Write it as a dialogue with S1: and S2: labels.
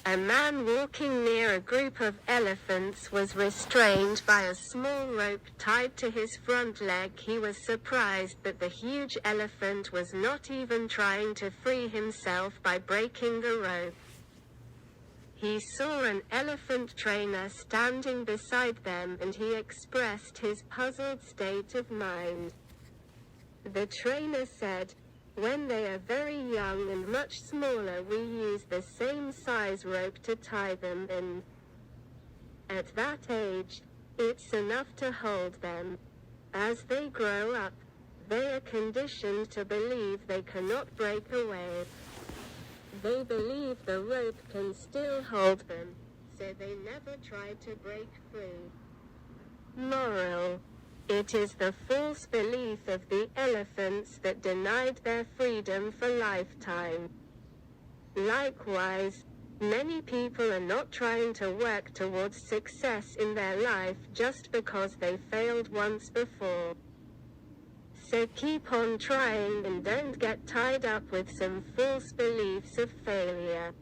S1: A man walking near a group of elephants was restrained by a small rope tied to his front leg. He was surprised that the huge elephant was not even trying to free himself by breaking the rope. He saw an elephant trainer standing beside them and he expressed his puzzled state of mind. The trainer said, "When they are very young and much smaller, we use the same size rope to tie them in. At that age, it's enough to hold them. As they grow up, they are conditioned to believe they cannot break away. They believe the rope can still hold them, so they never try to break free." Moral: it is the false belief of the elephants that denied their freedom for lifetime. Likewise, many people are not trying to work towards success in their life just because they failed once before. So keep on trying and don't get tied up with some false beliefs of failure.